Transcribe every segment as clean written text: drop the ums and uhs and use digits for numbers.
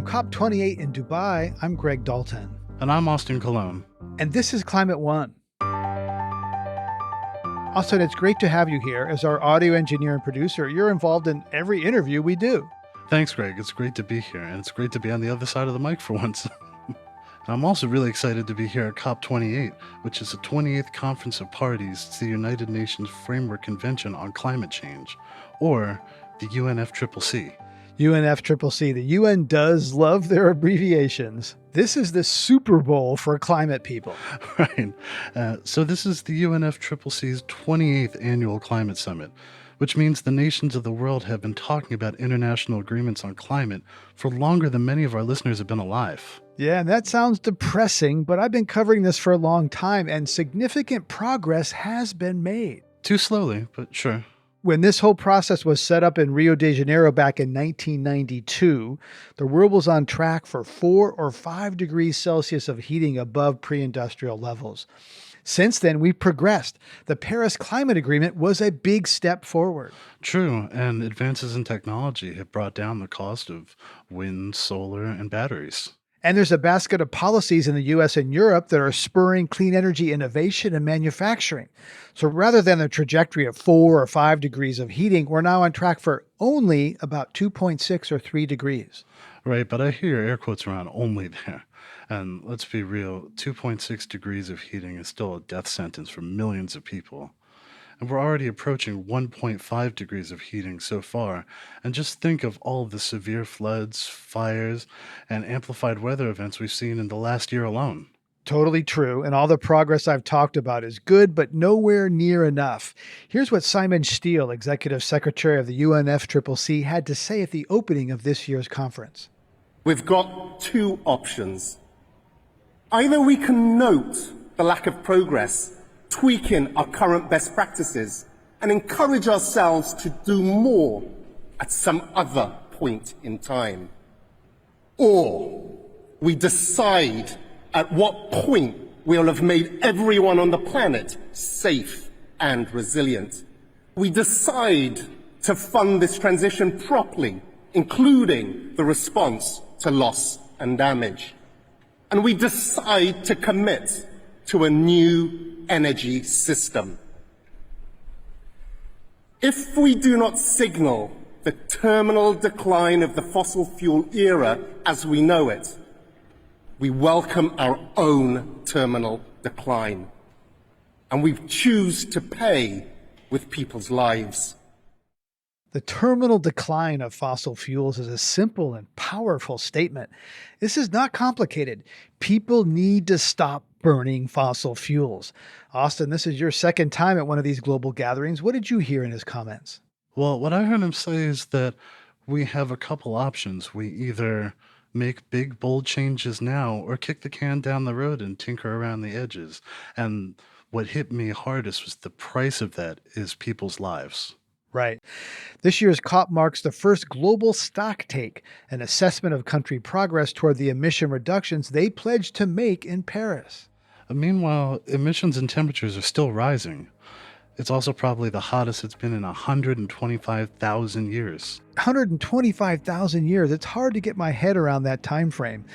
COP28 in Dubai, I'm Greg Dalton. And I'm Austin Colon. And this is Climate One. Austin, it's great to have you here as our audio engineer and producer. You're involved in every interview we do. Thanks, Greg. It's great to be here, and it's great to be on the other side of the mic for once. I'm also really excited to be here at COP28, which is the 28th Conference of Parties to the United Nations Framework Convention on Climate Change, or the UNFCCC. UNFCCC. The UN does love their abbreviations. This is the Super Bowl for climate people. Right. So this is the UNFCCC's 28th Annual Climate Summit, which means the nations of the world have been talking about international agreements on climate for longer than many of our listeners have been alive. Yeah, and that sounds depressing, but I've been covering this for a long time, and significant progress has been made. Too slowly, but sure. When this whole process was set up in Rio de Janeiro back in 1992, the world was on track for 4 or 5 degrees Celsius of heating above pre-industrial levels. Since then, we've progressed. The Paris Climate Agreement was a big step forward. True, and advances in technology have brought down the cost of wind, solar, and batteries. And there's a basket of policies in the US and Europe that are spurring clean energy innovation and manufacturing. So rather than the trajectory of 4 or 5 degrees of heating, we're now on track for only about 2.6 or 3 degrees. Right, but I hear air quotes around only there. And let's be real, 2.6 degrees of heating is still a death sentence for millions of people. And we're already approaching 1.5 degrees of heating so far. And just think of all of the severe floods, fires, and amplified weather events we've seen in the last year alone. Totally true. And all the progress I've talked about is good, but nowhere near enough. Here's what Simon Steele, Executive Secretary of the UNFCCC, had to say at the opening of this year's conference. We've got 2 options. Either we can note the lack of progress, tweaking our current best practices, and encourage ourselves to do more at some other point in time. Or we decide at what point we'll have made everyone on the planet safe and resilient. We decide to fund this transition properly, including the response to loss and damage. And we decide to commit to a new energy system. If we do not signal the terminal decline of the fossil fuel era as we know it, we welcome our own terminal decline. And we choose to pay with people's lives. The terminal decline of fossil fuels is a simple and powerful statement. This is not complicated. People need to stop burning fossil fuels. Austin, this is your second time at one of these global gatherings. What did you hear in his comments? Well, what I heard him say is that we have a couple options. We either make big, bold changes now or kick the can down the road and tinker around the edges. And what hit me hardest was the price of that is people's lives. Right. This year's COP marks the first global Stocktake, an assessment of country progress toward the emission reductions they pledged to make in Paris. Meanwhile, emissions and temperatures are still rising. It's also probably the hottest it's been in 125,000 years. 125,000 years. It's hard to get my head around that time frame.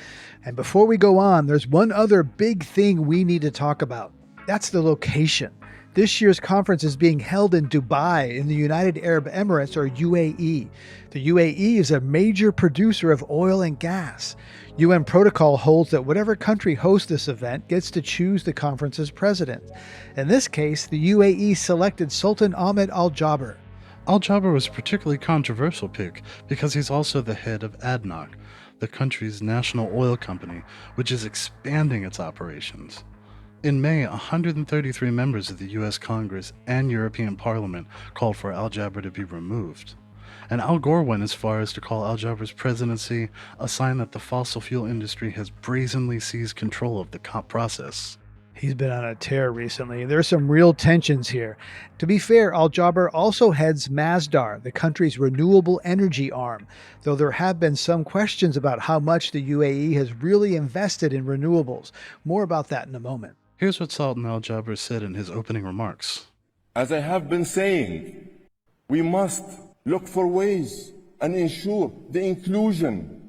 And before we go on, there's one other big thing we need to talk about. That's the location. This year's conference is being held in Dubai in the United Arab Emirates, or UAE. The UAE is a major producer of oil and gas. UN protocol holds that whatever country hosts this event gets to choose the conference's president. In this case, the UAE selected Sultan Ahmed Al Jaber. Al Jaber was a particularly controversial pick because he's also the head of ADNOC, the country's national oil company, which is expanding its operations. In May, 133 members of the U.S. Congress and European Parliament called for Al Jaber to be removed. And Al Gore went as far as to call Al Jaber's presidency a sign that the fossil fuel industry has brazenly seized control of the COP process. He's been on a tear recently. There's some real tensions here. To be fair, Al Jaber also heads Masdar, the country's renewable energy arm, though there have been some questions about how much the UAE has really invested in renewables. More about that in a moment. Here's what Sultan Al Jaber said in his opening remarks. As I have been saying, we must look for ways and ensure the inclusion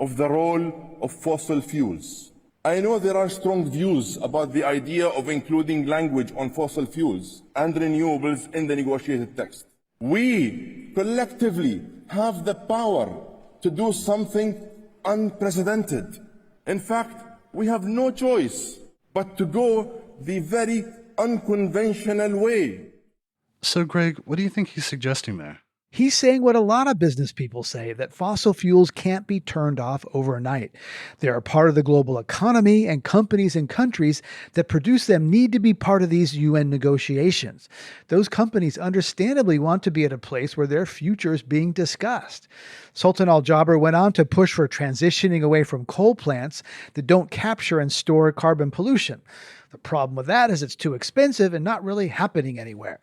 of the role of fossil fuels. I know there are strong views about the idea of including language on fossil fuels and renewables in the negotiated text. We collectively have the power to do something unprecedented. In fact, we have no choice but to go the very unconventional way. So, Greg, what do you think he's suggesting there? He's saying what a lot of business people say, that fossil fuels can't be turned off overnight. They are part of the global economy, and companies and countries that produce them need to be part of these UN negotiations. Those companies understandably want to be at a place where their future is being discussed. Sultan Al Jaber went on to push for transitioning away from coal plants that don't capture and store carbon pollution. The problem with that is it's too expensive and not really happening anywhere.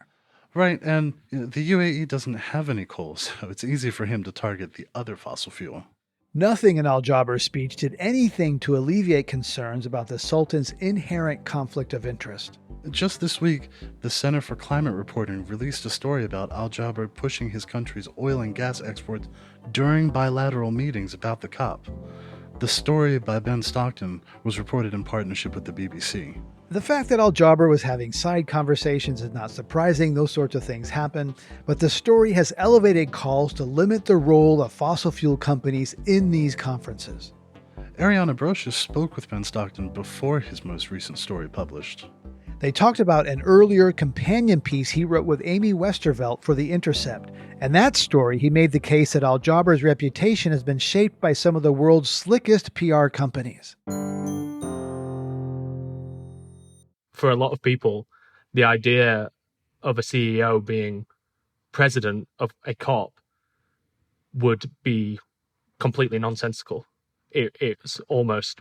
Right, and the UAE doesn't have any coal, so it's easy for him to target the other fossil fuel. Nothing in Al Jaber's speech did anything to alleviate concerns about the Sultan's inherent conflict of interest. Just this week, the Center for Climate Reporting released a story about Al Jaber pushing his country's oil and gas exports during bilateral meetings about the COP. The story by Ben Stockton was reported in partnership with the BBC. The fact that Al Jaber was having side conversations is not surprising. Those sorts of things happen. But the story has elevated calls to limit the role of fossil fuel companies in these conferences. Ariana Brocious spoke with Ben Stockton before his most recent story published. They talked about an earlier companion piece he wrote with Amy Westervelt for The Intercept. And that story, he made the case that Al Jaber's reputation has been shaped by some of the world's slickest PR companies. For a lot of people, the idea of a CEO being president of a COP would be completely nonsensical. It's almost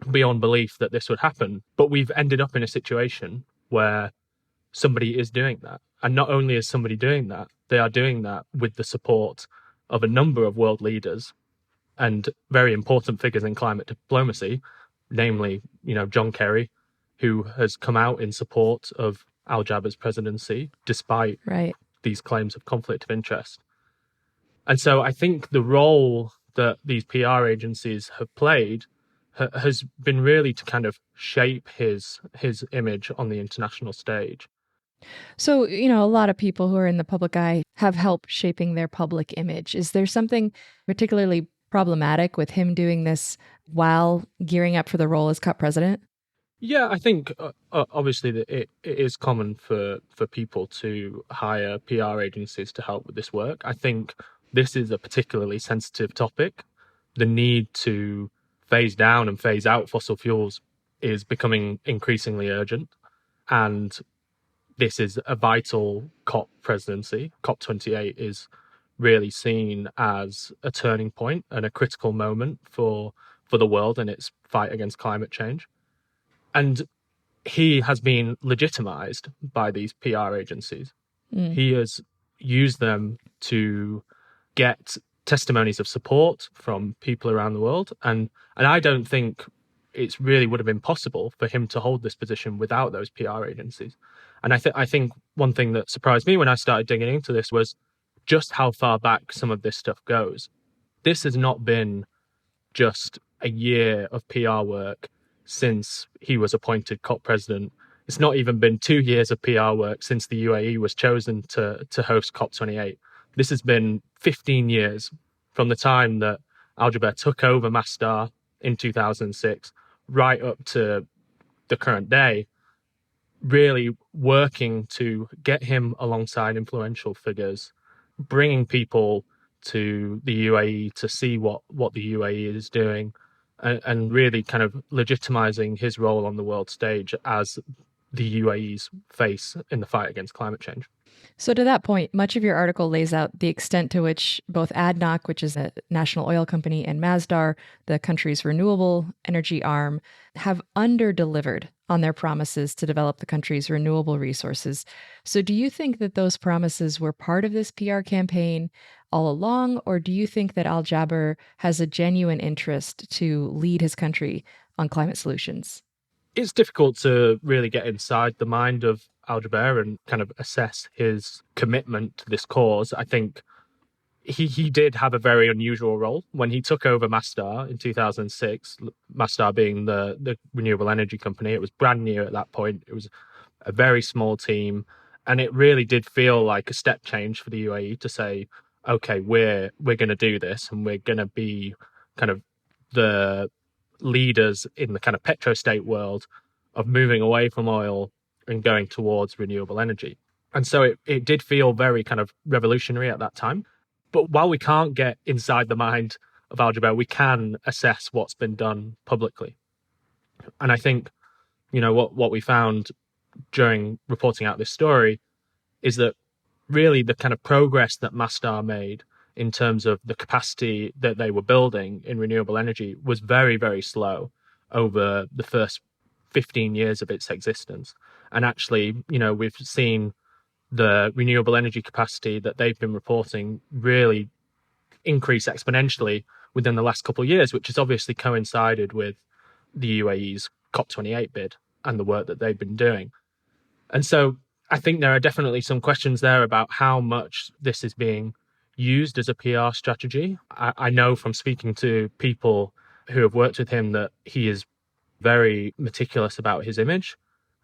beyond belief that this would happen. But we've ended up in a situation where somebody is doing that. And not only is somebody doing that, they are doing that with the support of a number of world leaders and very important figures in climate diplomacy, namely, John Kerry, who has come out in support of Al Jaber's presidency, despite these claims of conflict of interest. And so I think the role that these PR agencies have played has been really to kind of shape his image on the international stage. So, a lot of people who are in the public eye have helped shaping their public image. Is there something particularly problematic with him doing this while gearing up for the role as COP president? Yeah, I think obviously that it is common for people to hire PR agencies to help with this work. I think this is a particularly sensitive topic. The need to phase down and phase out fossil fuels is becoming increasingly urgent. And this is a vital COP presidency. COP28 is really seen as a turning point and a critical moment for the world and its fight against climate change. And he has been legitimized by these PR agencies. He has used them to get testimonies of support from people around the world. And I don't think it really would have been possible for him to hold this position without those PR agencies. And I think one thing that surprised me when I started digging into this was just how far back some of this stuff goes. This has not been just a year of PR work since he was appointed COP president. It's not even been 2 years of PR work since the UAE was chosen to host COP28. This has been 15 years from the time that Al Jaber took over Masdar in 2006 right up to the current day, really working to get him alongside influential figures, bringing people to the UAE to see what the UAE is doing, and really kind of legitimizing his role on the world stage as the UAE's face in the fight against climate change. So to that point, much of your article lays out the extent to which both ADNOC, which is a national oil company, and Masdar, the country's renewable energy arm, have under-delivered on their promises to develop the country's renewable resources. So do you think that those promises were part of this PR campaign all along, or do you think that Al Jaber has a genuine interest to lead his country on climate solutions? It's difficult to really get inside the mind of Al Jaber and kind of assess his commitment to this cause. I think he did have a very unusual role. When he took over Masdar in 2006, Masdar being the renewable energy company, it was brand new at that point. It was a very small team, and it really did feel like a step change for the UAE to say, okay, we're going to do this, and we're going to be kind of the leaders in the kind of petrostate world of moving away from oil and going towards renewable energy. And so it did feel very kind of revolutionary at that time. But while we can't get inside the mind of Al Jaber, we can assess what's been done publicly. And I think, what we found during reporting out this story is that really the kind of progress that Masdar made in terms of the capacity that they were building in renewable energy was very, very slow over the first 15 years of its existence. And actually, we've seen the renewable energy capacity that they've been reporting really increase exponentially within the last couple of years, which has obviously coincided with the UAE's COP28 bid and the work that they've been doing. And so I think there are definitely some questions there about how much this is being used as a PR strategy. I know from speaking to people who have worked with him that he is very meticulous about his image,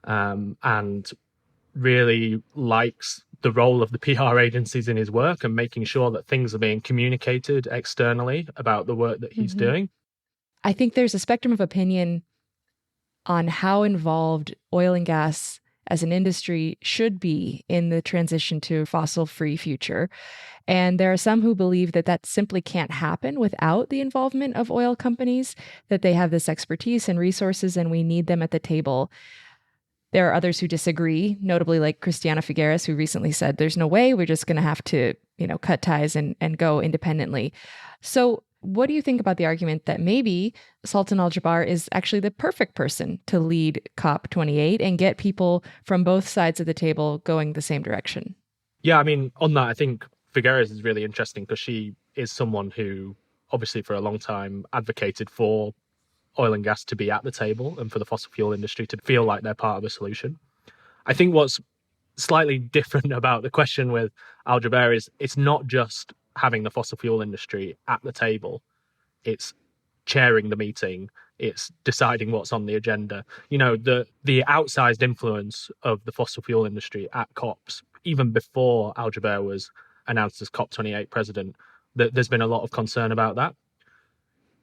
and really likes the role of the PR agencies in his work and making sure that things are being communicated externally about the work that he's doing. I think there's a spectrum of opinion on how involved oil and gas as an industry should be in the transition to a fossil-free future. And there are some who believe that that simply can't happen without the involvement of oil companies, that they have this expertise and resources and we need them at the table. There are others who disagree, notably like Christiana Figueres, who recently said, there's no way, we're just going to have to, cut ties and go independently. So what do you think about the argument that maybe Sultan Al Jaber is actually the perfect person to lead COP28 and get people from both sides of the table going the same direction? Yeah, I mean, on that, I think Figueres is really interesting because she is someone who obviously for a long time advocated for oil and gas to be at the table and for the fossil fuel industry to feel like they're part of a solution. I think what's slightly different about the question with Al Jaber is it's not just having the fossil fuel industry at the table. It's chairing the meeting. It's deciding what's on the agenda. The outsized influence of the fossil fuel industry at COPs, even before Al Jaber was announced as COP28 president, there's been a lot of concern about that.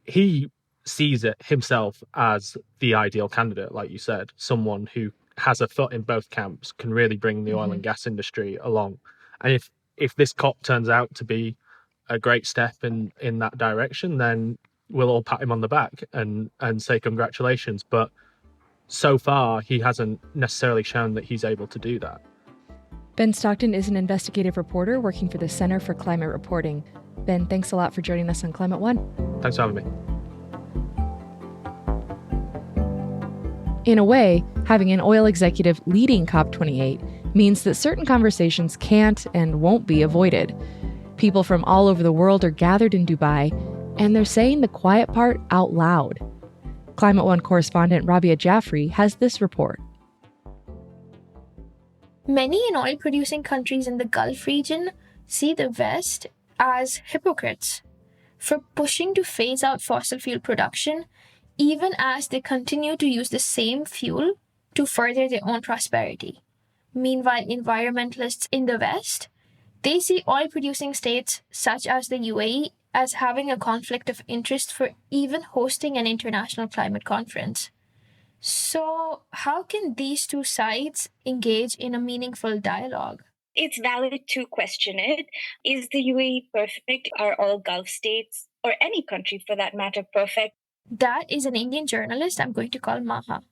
He sees it himself as the ideal candidate, like you said, someone who has a foot in both camps, can really bring the oil and gas industry along. And if this COP turns out to be a great step in that direction, then we'll all pat him on the back and say congratulations. But so far, he hasn't necessarily shown that he's able to do that. Ben Stockton is an investigative reporter working for the Center for Climate Reporting. Ben, thanks a lot for joining us on Climate One. Thanks for having me. In a way, having an oil executive leading COP28 means that certain conversations can't and won't be avoided. People from all over the world are gathered in Dubai, and they're saying the quiet part out loud. Climate One correspondent Rabia Jaffrey has this report. Many in oil-producing countries in the Gulf region see the West as hypocrites for pushing to phase out fossil fuel production, even as they continue to use the same fuel to further their own prosperity. Meanwhile, environmentalists in the West, they see oil-producing states such as the UAE as having a conflict of interest for even hosting an international climate conference. So, how can these two sides engage in a meaningful dialogue? It's valid to question it. Is the UAE perfect? Are all Gulf states, or any country for that matter, perfect? That is an Indian journalist I'm going to call Maha.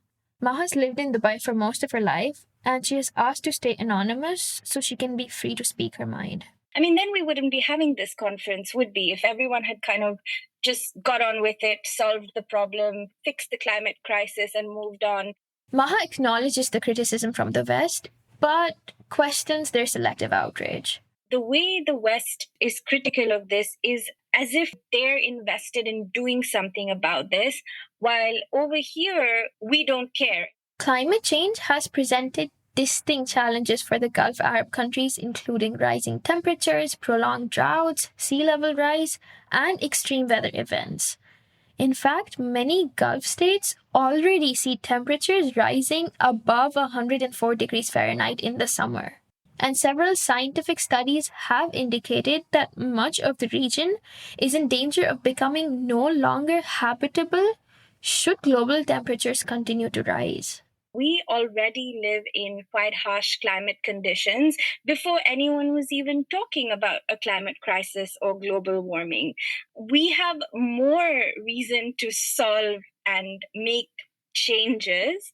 Maha's lived in Dubai for most of her life, and she is asked to stay anonymous so she can be free to speak her mind. I mean, then we wouldn't be having this conference, would we? If everyone had kind of just got on with it, solved the problem, fixed the climate crisis, and moved on. Maha acknowledges the criticism from the West, but questions their selective outrage. The way the West is critical of this is as if they're invested in doing something about this, while over here, we don't care. Climate change has presented distinct challenges for the Gulf Arab countries, including rising temperatures, prolonged droughts, sea level rise, and extreme weather events. In fact, many Gulf states already see temperatures rising above 104 degrees Fahrenheit in the summer. And several scientific studies have indicated that much of the region is in danger of becoming no longer habitable should global temperatures continue to rise. We already live in quite harsh climate conditions before anyone was even talking about a climate crisis or global warming. We have more reason to solve and make changes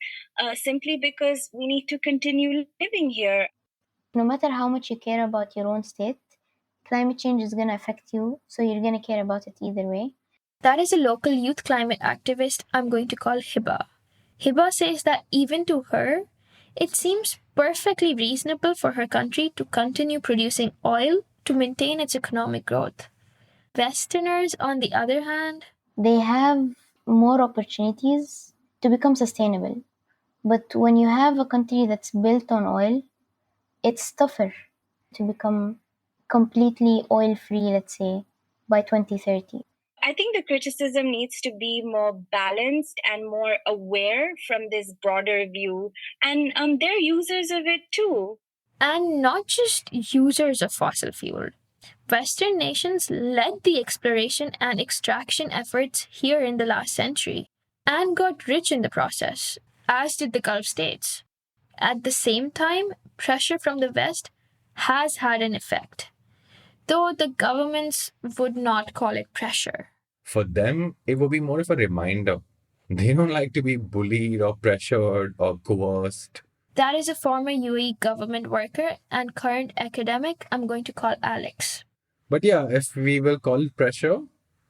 simply because we need to continue living here. No matter how much you care about your own state, climate change is going to affect you, so you're going to care about it either way. That is a local youth climate activist I'm going to call Hiba. Hiba says that even to her, it seems perfectly reasonable for her country to continue producing oil to maintain its economic growth. Westerners, on the other hand, they have more opportunities to become sustainable. But when you have a country that's built on oil, it's tougher to become completely oil-free, let's say, by 2030. I think the criticism needs to be more balanced and more aware from this broader view. And they're users of it too. And not just users of fossil fuel. Western nations led the exploration and extraction efforts here in the last century and got rich in the process, as did the Gulf states. At the same time, pressure from the West has had an effect, though the governments would not call it pressure. For them, it would be more of a reminder. They don't like to be bullied or pressured or coerced. That is a former UAE government worker and current academic I'm going to call Alex. But yeah, if we will call it pressure,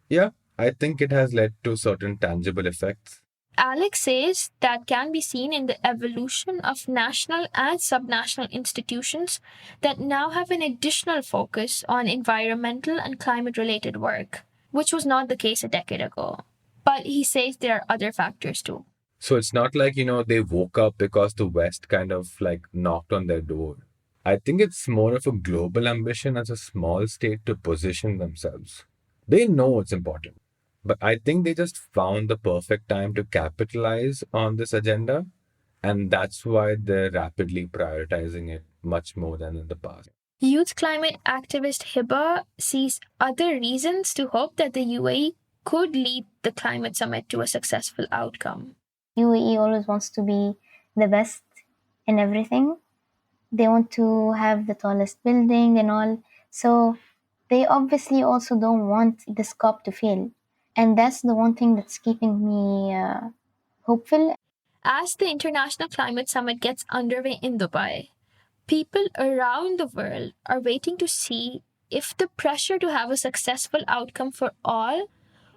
yeah, I think it has led to certain tangible effects. Alex says that can be seen in the evolution of national and subnational institutions that now have an additional focus on environmental and climate-related work, which was not the case a decade ago. But he says there are other factors too. So it's not like, they woke up because the West kind of knocked on their door. I think it's more of a global ambition as a small state to position themselves. They know it's important. But I think they just found the perfect time to capitalize on this agenda. And that's why they're rapidly prioritizing it much more than in the past. Youth climate activist Hiba sees other reasons to hope that the UAE could lead the climate summit to a successful outcome. UAE always wants to be the best in everything. They want to have the tallest building and all. So they obviously also don't want this COP to fail. And that's the one thing that's keeping me hopeful. As the International Climate Summit gets underway in Dubai, people around the world are waiting to see if the pressure to have a successful outcome for all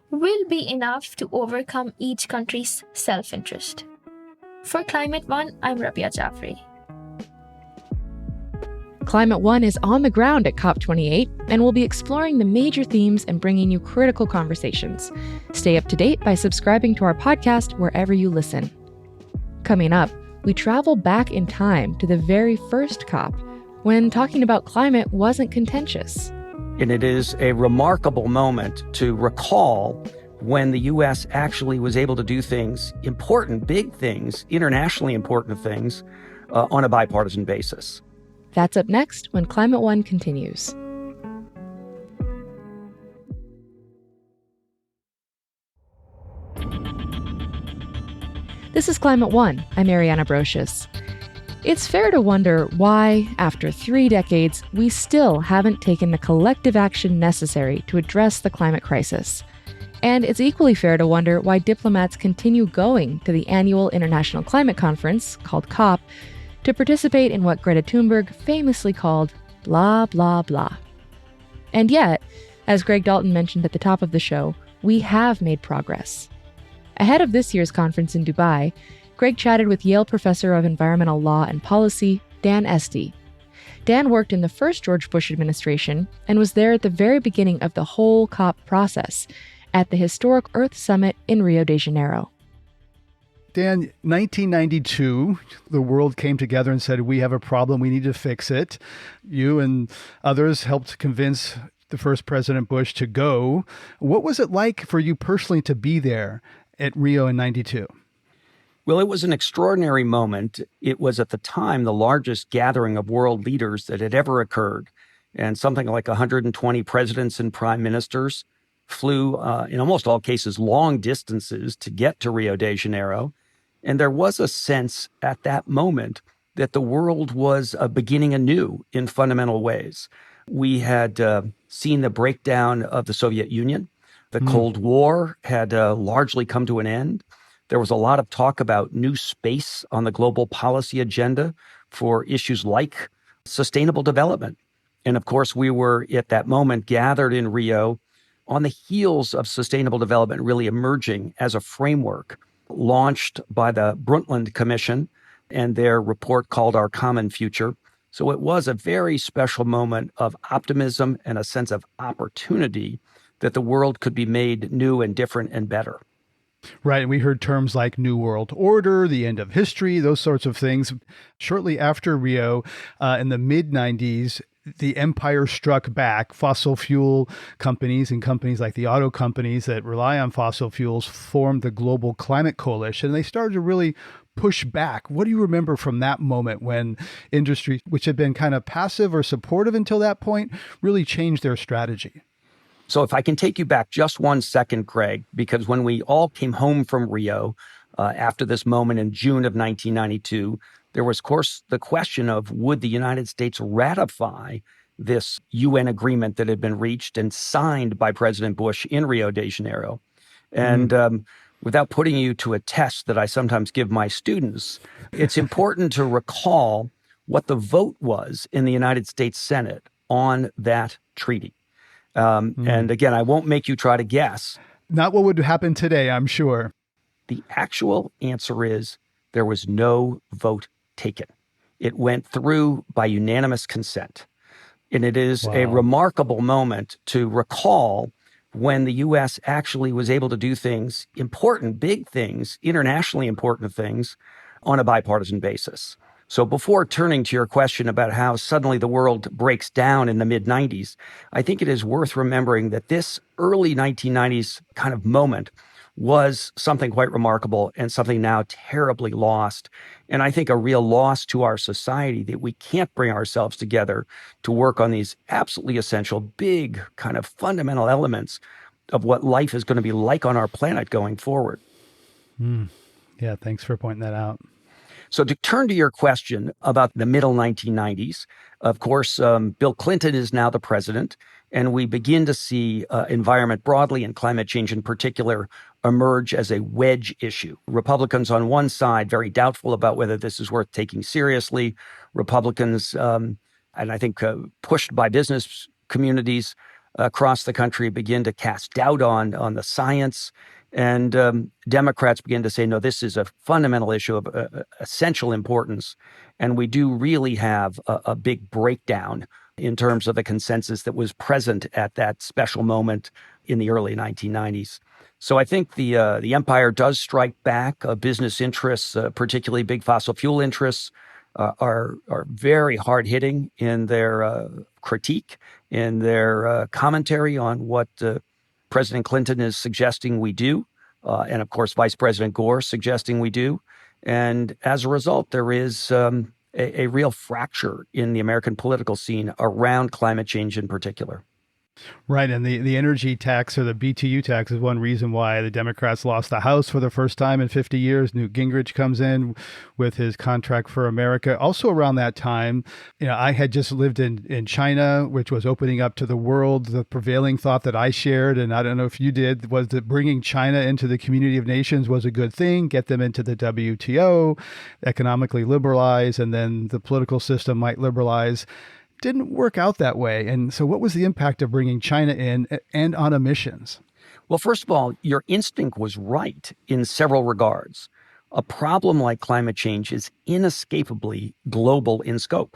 will be enough to overcome each country's self-interest. For Climate One, I'm Rabia Jafri. Climate One is on the ground at COP28 and will be exploring the major themes and bringing you critical conversations. Stay up to date by subscribing to our podcast wherever you listen. Coming up, we travel back in time to the very first COP, when talking about climate wasn't contentious. And it is a remarkable moment to recall when the U.S. actually was able to do things, important, big things, internationally important things, on a bipartisan basis. That's up next when Climate One continues. This is Climate One. I'm Ariana Brocious. It's fair to wonder why, after 3 decades, we still haven't taken the collective action necessary to address the climate crisis. And it's equally fair to wonder why diplomats continue going to the annual International Climate Conference, called COP, to participate in what Greta Thunberg famously called blah, blah, blah. And yet, as Greg Dalton mentioned at the top of the show, we have made progress. Ahead of this year's conference in Dubai, Greg chatted with Yale professor of environmental law and policy, Dan Esty. Dan worked in the first George Bush administration and was there at the very beginning of the whole COP process at the historic Earth Summit in Rio de Janeiro. Dan, 1992, the world came together and said, we have a problem, we need to fix it. You and others helped convince the first President Bush to go. What was it like for you personally to be there at Rio in 92? Well, it was an extraordinary moment. It was at the time the largest gathering of world leaders that had ever occurred. And something like 120 presidents and prime ministers flew, in almost all cases, long distances to get to Rio de Janeiro. And there was a sense at that moment that the world was beginning anew in fundamental ways. We had seen the breakdown of the Soviet Union. The Cold War had largely come to an end. There was a lot of talk about new space on the global policy agenda for issues like sustainable development. And of course, we were at that moment gathered in Rio on the heels of sustainable development really emerging as a framework launched by the Brundtland Commission and their report called Our Common Future. So it was a very special moment of optimism and a sense of opportunity that the world could be made new and different and better. Right. And we heard terms like New World Order, the end of history, those sorts of things. Shortly after Rio, in the mid-90s, the empire struck back. Fossil fuel companies and companies like the auto companies that rely on fossil fuels formed the Global Climate Coalition. And they started to really push back. What do you remember from that moment when industry, which had been kind of passive or supportive until that point, really changed their strategy? So if I can take you back just 1 second, Greg, because when we all came home from Rio after this moment in June of 1992, there was, of course, the question of would the United States ratify this UN agreement that had been reached and signed by President Bush in Rio de Janeiro. And without putting you to a test that I sometimes give my students, it's important to recall what the vote was in the United States Senate on that treaty. And again, I won't make you try to guess. Not what would happen today, I'm sure. The actual answer is there was no vote taken. It went through by unanimous consent. And it is a remarkable moment to recall when the U.S. actually was able to do things, important, big things, internationally important things, on a bipartisan basis. So before turning to your question about how suddenly the world breaks down in the mid-90s, I think it is worth remembering that this early 1990s kind of moment was something quite remarkable and something now terribly lost. And I think a real loss to our society that we can't bring ourselves together to work on these absolutely essential, big, kind of fundamental elements of what life is going to be like on our planet going forward. Yeah, thanks for pointing that out. So to turn to your question about the middle 1990s, of course, Bill Clinton is now the president, and we begin to see environment broadly and climate change in particular emerge as a wedge issue. Republicans on one side, very doubtful about whether this is worth taking seriously. Republicans, and I think pushed by business communities across the country, begin to cast doubt on the science. And Democrats begin to say, no, this is a fundamental issue of essential importance. And we do really have a big breakdown in terms of the consensus that was present at that special moment in the early 1990s. So I think the empire does strike back. Business interests, particularly big fossil fuel interests, are very hard-hitting in their critique, in their commentary on what President Clinton is suggesting we do, and of course, Vice President Gore suggesting we do. And as a result, there is a real fracture in the American political scene around climate change in particular. Right. And the energy tax, or the BTU tax, is one reason why the Democrats lost the House for the first time in 50 years. Newt Gingrich comes in with his Contract for America. Also around that time, I had just lived in China, which was opening up to the world. The prevailing thought that I shared, and I don't know if you did, was that bringing China into the community of nations was a good thing, get them into the WTO, economically liberalize, and then the political system might liberalize. Didn't work out that way. And so what was the impact of bringing China in and on emissions? Well, first of all, your instinct was right in several regards. A problem like climate change is inescapably global in scope.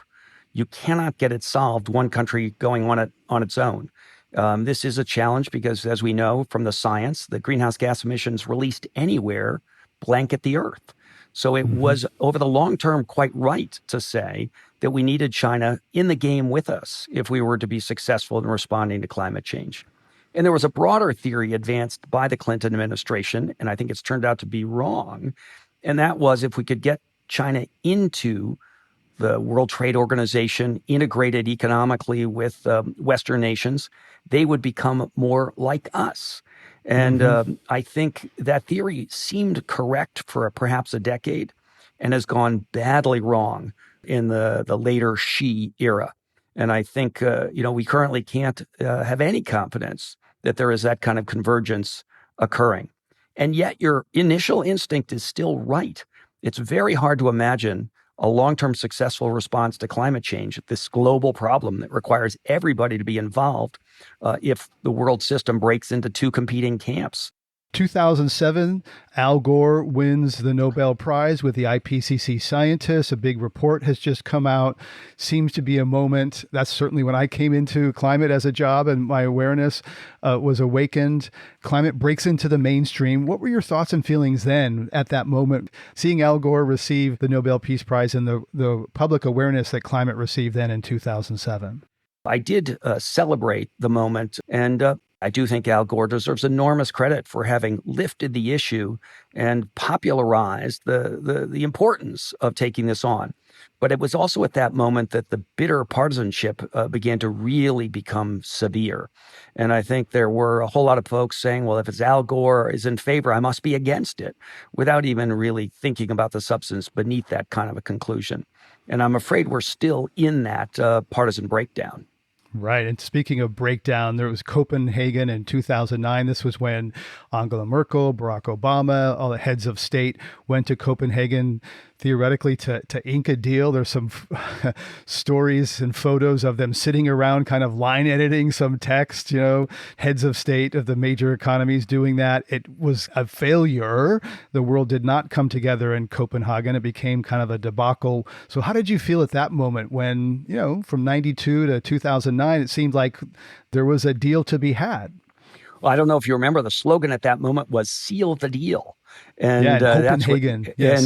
You cannot get it solved one country going on it on its own. This is a challenge because, as we know from the science, the greenhouse gas emissions released anywhere blanket the earth. So it was, over the long term, quite right to say that we needed China in the game with us if we were to be successful in responding to climate change. And there was a broader theory advanced by the Clinton administration, and I think it's turned out to be wrong. And that was, if we could get China into the World Trade Organization, integrated economically with Western nations, they would become more like us. And I think that theory seemed correct for perhaps a decade and has gone badly wrong in the later Xi era. And I think, we currently can't have any confidence that there is that kind of convergence occurring. And yet your initial instinct is still right. It's very hard to imagine a long-term successful response to climate change, this global problem that requires everybody to be involved, if the world system breaks into two competing camps. 2007, Al Gore wins the Nobel Prize with the IPCC scientists. A big report has just come out. Seems to be a moment. That's certainly when I came into climate as a job and my awareness was awakened. Climate breaks into the mainstream. What were your thoughts and feelings then at that moment, seeing Al Gore receive the Nobel Peace Prize and the public awareness that climate received then in 2007? I did celebrate the moment, and I do think Al Gore deserves enormous credit for having lifted the issue and popularized the importance of taking this on. But it was also at that moment that the bitter partisanship began to really become severe. And I think there were a whole lot of folks saying, well, if it's Al Gore is in favor, I must be against it, without even really thinking about the substance beneath that kind of a conclusion. And I'm afraid we're still in that partisan breakdown. Right. And speaking of breakdown, there was Copenhagen in 2009. This was when Angela Merkel, Barack Obama, all the heads of state went to Copenhagen theoretically to ink a deal. There's some stories and photos of them sitting around kind of line editing some text, heads of state of the major economies doing that. It was a failure. The world did not come together in Copenhagen. It became kind of a debacle. So how did you feel at that moment when, from 92 to 2009, it seemed like there was a deal to be had? Well, I don't know if you remember, the slogan at that moment was "Seal the deal." And Copenhagen,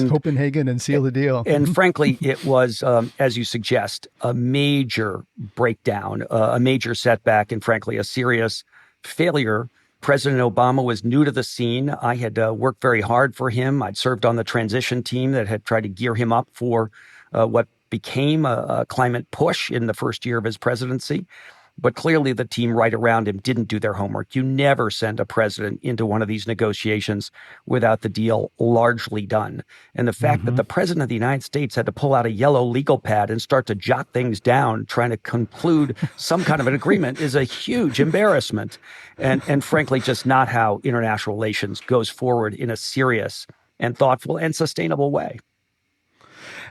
Copenhagen and seal the deal. And frankly, it was, as you suggest, a major breakdown, a major setback, and frankly, a serious failure. President Obama was new to the scene. I had worked very hard for him. I'd served on the transition team that had tried to gear him up for what became a climate push in the first year of his presidency. But clearly the team right around him didn't do their homework. You never send a president into one of these negotiations without the deal largely done. And the fact that the president of the United States had to pull out a yellow legal pad and start to jot things down, trying to conclude some kind of an agreement, is a huge embarrassment. And frankly, just not how international relations goes forward in a serious and thoughtful and sustainable way.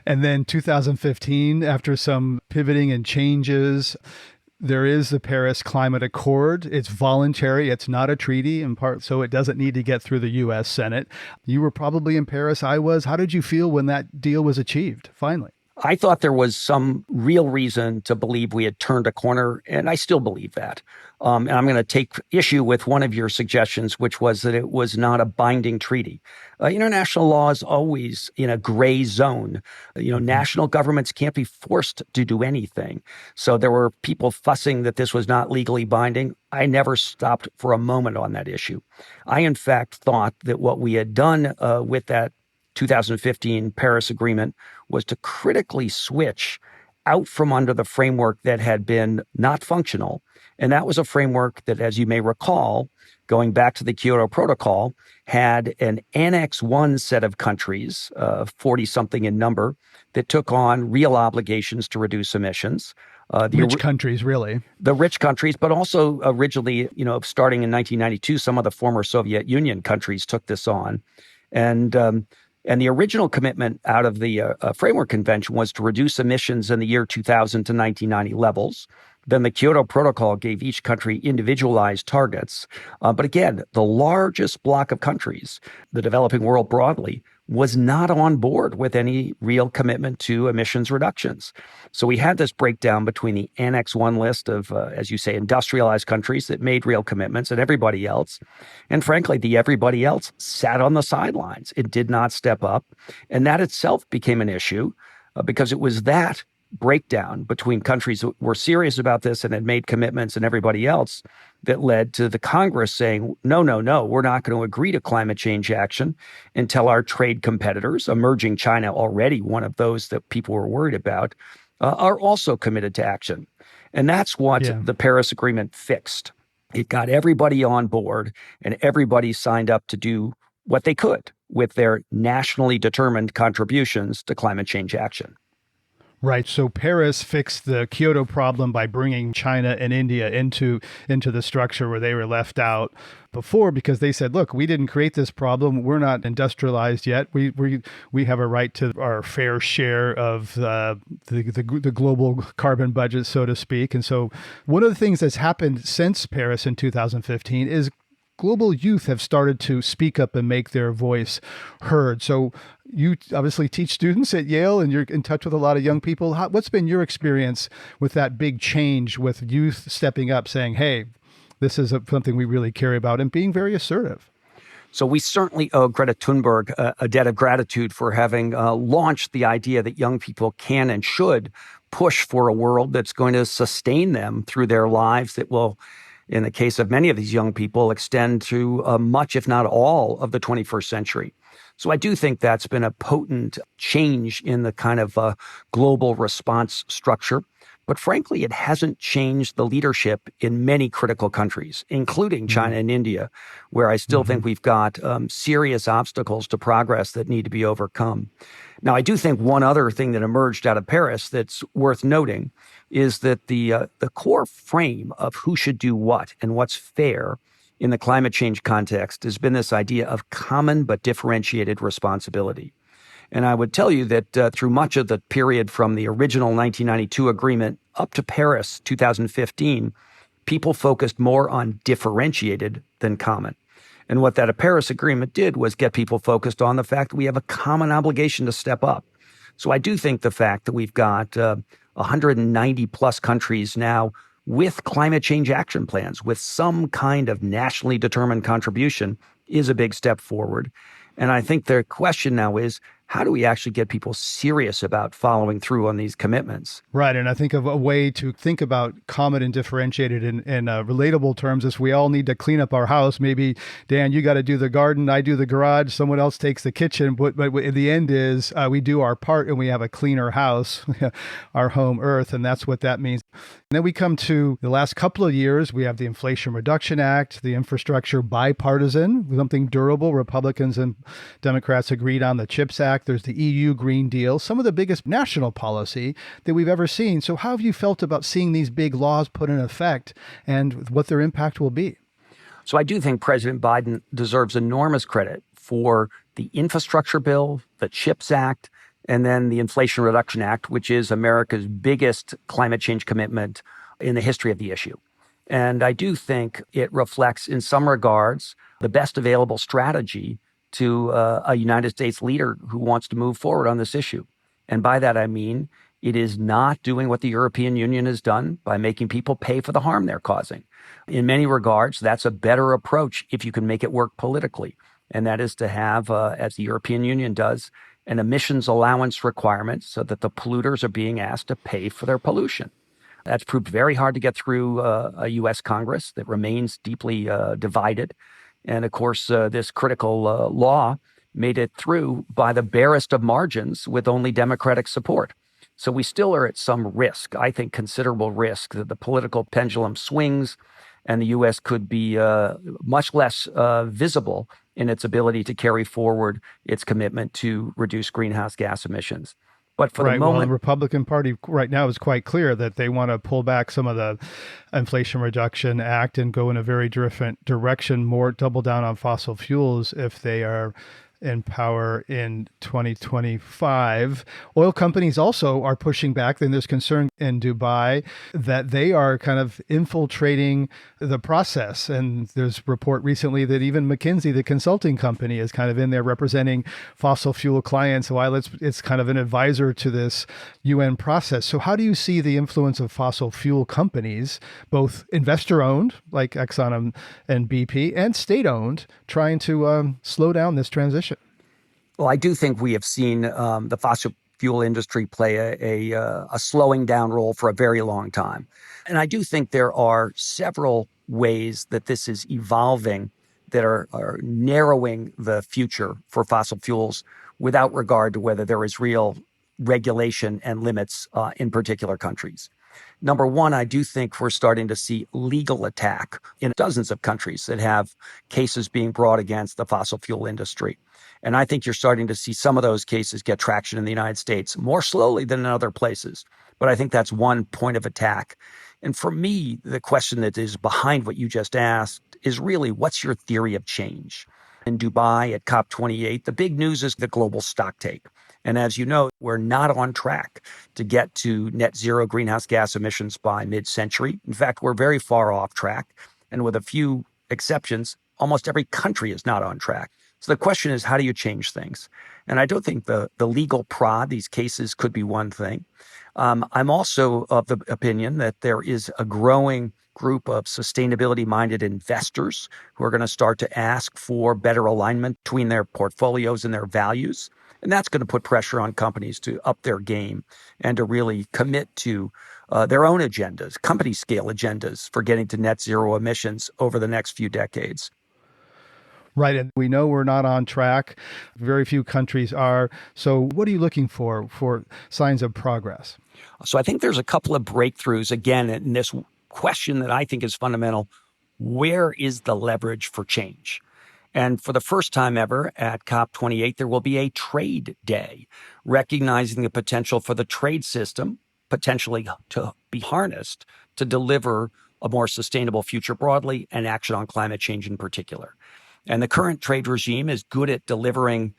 And then 2015, after some pivoting and changes, there is the Paris Climate Accord. It's voluntary. It's not a treaty in part, so it doesn't need to get through the U.S. Senate. You were probably in Paris. I was. How did you feel when that deal was achieved, finally? I thought there was some real reason to believe we had turned a corner, and I still believe that. And I'm going to take issue with one of your suggestions, which was that it was not a binding treaty. International law is always in a gray zone. National governments can't be forced to do anything. So there were people fussing that this was not legally binding. I never stopped for a moment on that issue. I, in fact, thought that what we had done with that 2015 Paris Agreement was to critically switch out from under the framework that had been not functional. And that was a framework that, as you may recall, going back to the Kyoto Protocol, had an Annex 1 set of countries, 40-something in number, that took on real obligations to reduce emissions. Rich countries, really. The rich countries, but also originally, starting in 1992, some of the former Soviet Union countries took this on. And the original commitment out of the Framework Convention was to reduce emissions in the year 2000 to 1990 levels. Then the Kyoto Protocol gave each country individualized targets. But again, the largest bloc of countries, the developing world broadly, was not on board with any real commitment to emissions reductions. So we had this breakdown between the Annex 1 list of, as you say, industrialized countries that made real commitments and everybody else. And frankly, the everybody else sat on the sidelines. It did not step up. And that itself became an issue because it was that breakdown between countries that were serious about this and had made commitments and everybody else that led to the Congress saying, no, we're not going to agree to climate change action until our trade competitors, emerging China already one of those that people were worried about, are also committed to action. And that's what the Paris Agreement fixed. It got everybody on board and everybody signed up to do what they could with their nationally determined contributions to climate change action. Right. So Paris fixed the Kyoto problem by bringing China and India into the structure where they were left out before, because they said, look, we didn't create this problem. We're not industrialized yet. We have a right to our fair share of the global carbon budget, so to speak. And so one of the things that's happened since Paris in 2015 is global youth have started to speak up and make their voice heard. So you obviously teach students at Yale and you're in touch with a lot of young people. What's been your experience with that big change with youth stepping up, saying, hey, this is something we really care about, and being very assertive? So we certainly owe Greta Thunberg a debt of gratitude for having launched the idea that young people can and should push for a world that's going to sustain them through their lives, that will, in the case of many of these young people, extend to much, if not all, of the 21st century. So I do think that's been a potent change in the kind of global response structure. But frankly, it hasn't changed the leadership in many critical countries, including China and India, where I still think we've got serious obstacles to progress that need to be overcome. Now, I do think one other thing that emerged out of Paris that's worth noting is that the core frame of who should do what and what's fair in the climate change context has been this idea of common but differentiated responsibility. And I would tell you that through much of the period from the original 1992 agreement up to Paris 2015, people focused more on differentiated than common. And what that Paris Agreement did was get people focused on the fact that we have a common obligation to step up. So I do think the fact that we've got 190 plus countries now with climate change action plans, with some kind of nationally determined contribution, is a big step forward. And I think the question now is, how do we actually get people serious about following through on these commitments? Right. And I think of a way to think about common and differentiated in relatable terms is we all need to clean up our house. Maybe, Dan, you got to do the garden, I do the garage, someone else takes the kitchen. But in the end is we do our part and we have a cleaner house, our home earth. And that's what that means. And then we come to the last couple of years. We have the Inflation Reduction Act, the infrastructure bipartisan, something durable. Republicans and Democrats agreed on the CHIPS Act. There's the EU Green Deal, some of the biggest national policy that we've ever seen. So how have you felt about seeing these big laws put in effect and what their impact will be? So I do think President Biden deserves enormous credit for the infrastructure bill, the CHIPS Act, and then the Inflation Reduction Act, which is America's biggest climate change commitment in the history of the issue. And I do think it reflects, in some regards, the best available strategy to a United States leader who wants to move forward on this issue. And by that, I mean, it is not doing what the European Union has done by making people pay for the harm they're causing. In many regards, that's a better approach if you can make it work politically. And that is to have, as the European Union does, an emissions allowance requirement so that the polluters are being asked to pay for their pollution. That's proved very hard to get through a U.S. Congress that remains deeply divided. And of course, this critical law made it through by the barest of margins with only Democratic support. So we still are at some risk, I think considerable risk, that the political pendulum swings and the U.S. could be much less visible in its ability to carry forward its commitment to reduce greenhouse gas emissions. But for the moment, the Republican Party right now is quite clear that they want to pull back some of the Inflation Reduction Act and go in a very different direction, more double down on fossil fuels if they are in power in 2025. Oil companies also are pushing back. Then there's concern in Dubai that they are kind of infiltrating the process. And there's report recently that even McKinsey, the consulting company, is kind of in there representing fossil fuel clients while it's kind of an advisor to this UN process. So how do you see the influence of fossil fuel companies, both investor-owned, like Exxon and BP, and state-owned, trying to slow down this transition? Well, I do think we have seen the fossil fuel industry play a slowing down role for a very long time. And I do think there are several ways that this is evolving that are narrowing the future for fossil fuels without regard to whether there is real regulation and limits in particular countries. Number one, I do think we're starting to see legal attack in dozens of countries that have cases being brought against the fossil fuel industry. And I think you're starting to see some of those cases get traction in the United States more slowly than in other places. But I think that's one point of attack. And for me, the question that is behind what you just asked is really, what's your theory of change? In Dubai at COP28, the big news is the global stocktake. And as you know, we're not on track to get to net zero greenhouse gas emissions by mid-century. In fact, we're very far off track. And with a few exceptions, almost every country is not on track. So the question is, how do you change things? And I don't think the legal prod, these cases, could be one thing. I'm also of the opinion that there is a growing group of sustainability-minded investors who are going to start to ask for better alignment between their portfolios and their values. And that's going to put pressure on companies to up their game and to really commit to their own agendas, company scale agendas for getting to net zero emissions over the next few decades. Right. And we know we're not on track. Very few countries are. So what are you looking for signs of progress? So I think there's a couple of breakthroughs, again, in this question that I think is fundamental. Where is the leverage for change? And for the first time ever at COP28, there will be a trade day, recognizing the potential for the trade system potentially to be harnessed to deliver a more sustainable future broadly and action on climate change in particular. And the current trade regime is good at delivering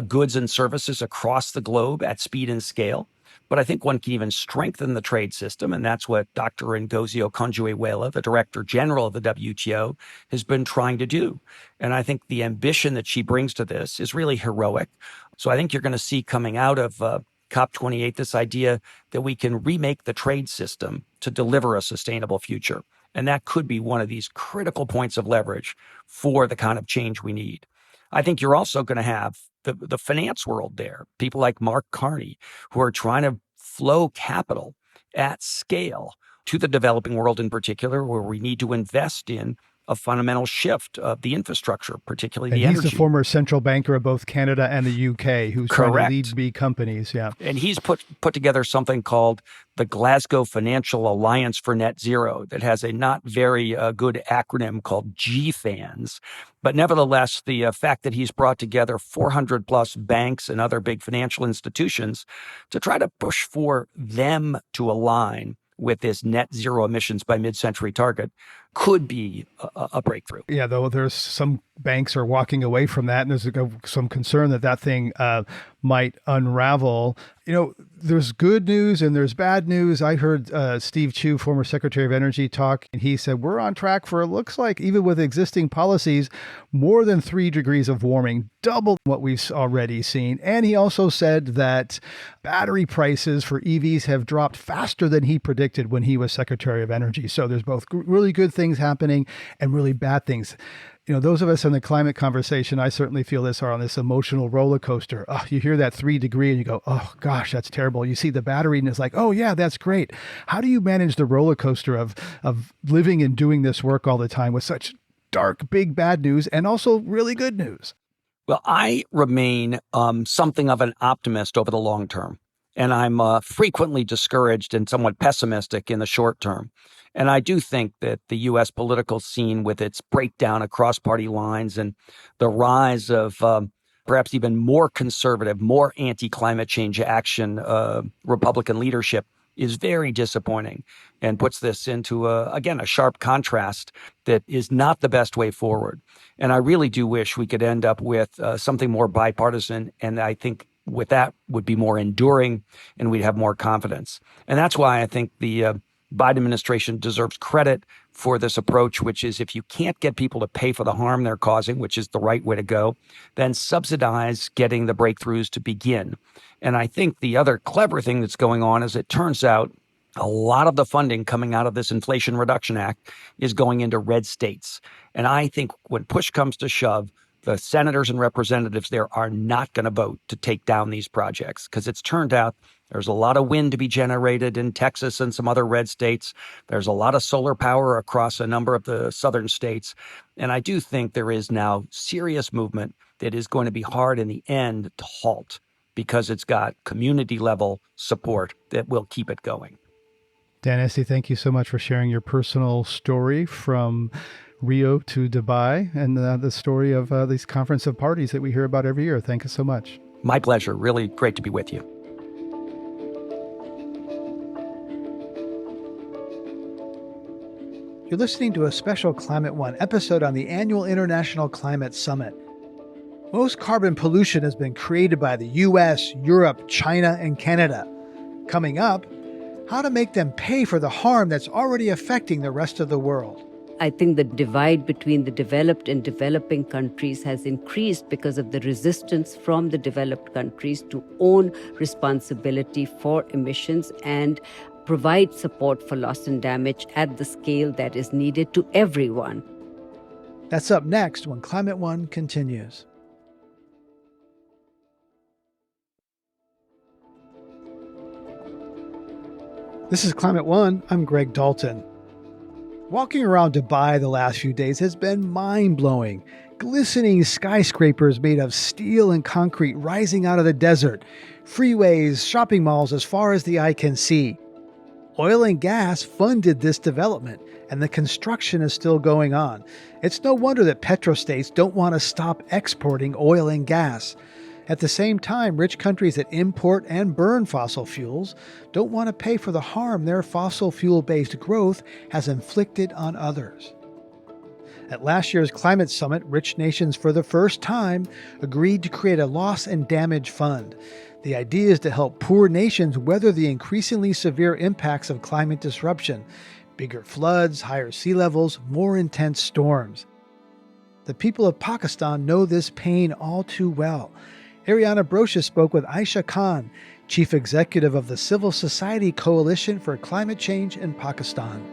goods and services across the globe at speed and scale. But I think one can even strengthen the trade system, and that's what Dr. Ngozi Okonjo-Iweala, the Director General of the WTO, has been trying to do. And I think the ambition that she brings to this is really heroic. So I think you're going to see coming out of COP28 this idea that we can remake the trade system to deliver a sustainable future. And that could be one of these critical points of leverage for the kind of change we need. I think you're also going to have the finance world there, people like Mark Carney, who are trying to flow capital at scale to the developing world in particular, where we need to invest in a fundamental shift of the infrastructure, particularly the energy. He's the former central banker of both Canada and the UK, who's trying to lead big companies. Yeah. And he's put together something called the Glasgow Financial Alliance for Net Zero that has a not very good acronym called GFANS. But nevertheless, the fact that he's brought together 400 plus banks and other big financial institutions to try to push for them to align with this net zero emissions by mid-century target could be a breakthrough. Yeah, though there's some banks are walking away from that, and there's some concern that thing might unravel. You know, there's good news and there's bad news. I heard Steve Chu, former Secretary of Energy, talk, and he said we're on track for, it looks like, even with existing policies, more than 3 degrees of warming, double what we've already seen. And he also said that battery prices for EVs have dropped faster than he predicted when he was Secretary of Energy. So there's both really good things happening and really bad things. You know, those of us in the climate conversation, I certainly feel this, are on this emotional roller coaster. You hear that 3 degree and you go, oh gosh, that's terrible. You see the battery and it's like, oh yeah, that's great. How do you manage the roller coaster of living and doing this work all the time with such dark, big bad news and also really good news? Well, I remain something of an optimist over the long term, and I'm frequently discouraged and somewhat pessimistic in the short term. And I do think that the U.S. political scene, with its breakdown across party lines and the rise of perhaps even more conservative, more anti-climate change action Republican leadership, is very disappointing and puts this into, again, a sharp contrast that is not the best way forward. And I really do wish we could end up with something more bipartisan, and I think with that would be more enduring and we'd have more confidence. And that's why I think the Biden administration deserves credit for this approach, which is if you can't get people to pay for the harm they're causing, which is the right way to go, then subsidize getting the breakthroughs to begin. And I think the other clever thing that's going on is it turns out a lot of the funding coming out of this Inflation Reduction Act is going into red states. And I think when push comes to shove, the senators and representatives there are not going to vote to take down these projects because it's turned out there's a lot of wind to be generated in Texas and some other red states. There's a lot of solar power across a number of the southern states. And I do think there is now serious movement that is going to be hard in the end to halt because it's got community level support that will keep it going. Dan Esty, thank you so much for sharing your personal story from Rio to Dubai and the story of these conference of parties that we hear about every year. Thank you so much. My pleasure. Really great to be with you. You're listening to a special Climate One episode on the annual International Climate Summit. Most carbon pollution has been created by the US, Europe, China, and Canada. Coming up, how to make them pay for the harm that's already affecting the rest of the world. I think the divide between the developed and developing countries has increased because of the resistance from the developed countries to own responsibility for emissions and provide support for loss and damage at the scale that is needed to everyone. That's up next when Climate One continues. This is Climate One. I'm Greg Dalton. Walking around Dubai the last few days has been mind-blowing. Glistening skyscrapers made of steel and concrete rising out of the desert. Freeways, shopping malls as far as the eye can see. Oil and gas funded this development, and the construction is still going on. It's no wonder that petrostates don't want to stop exporting oil and gas. At the same time, rich countries that import and burn fossil fuels don't want to pay for the harm their fossil fuel-based growth has inflicted on others. At last year's climate summit, rich nations for the first time agreed to create a loss and damage fund. The idea is to help poor nations weather the increasingly severe impacts of climate disruption, bigger floods, higher sea levels, more intense storms. The people of Pakistan know this pain all too well. Ariana Brocious spoke with Aisha Khan, Chief Executive of the Civil Society Coalition for Climate Change in Pakistan.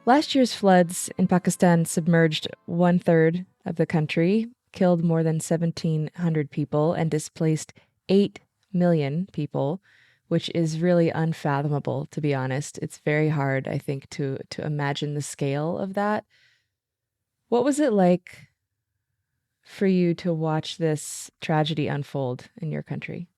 Last year's floods in Pakistan submerged 1/3 of the country, killed more than 1,700 people, and displaced 8 million people, which is really unfathomable, to be honest. It's very hard, I think, to imagine the scale of that. What was it like for you to watch this tragedy unfold in your country?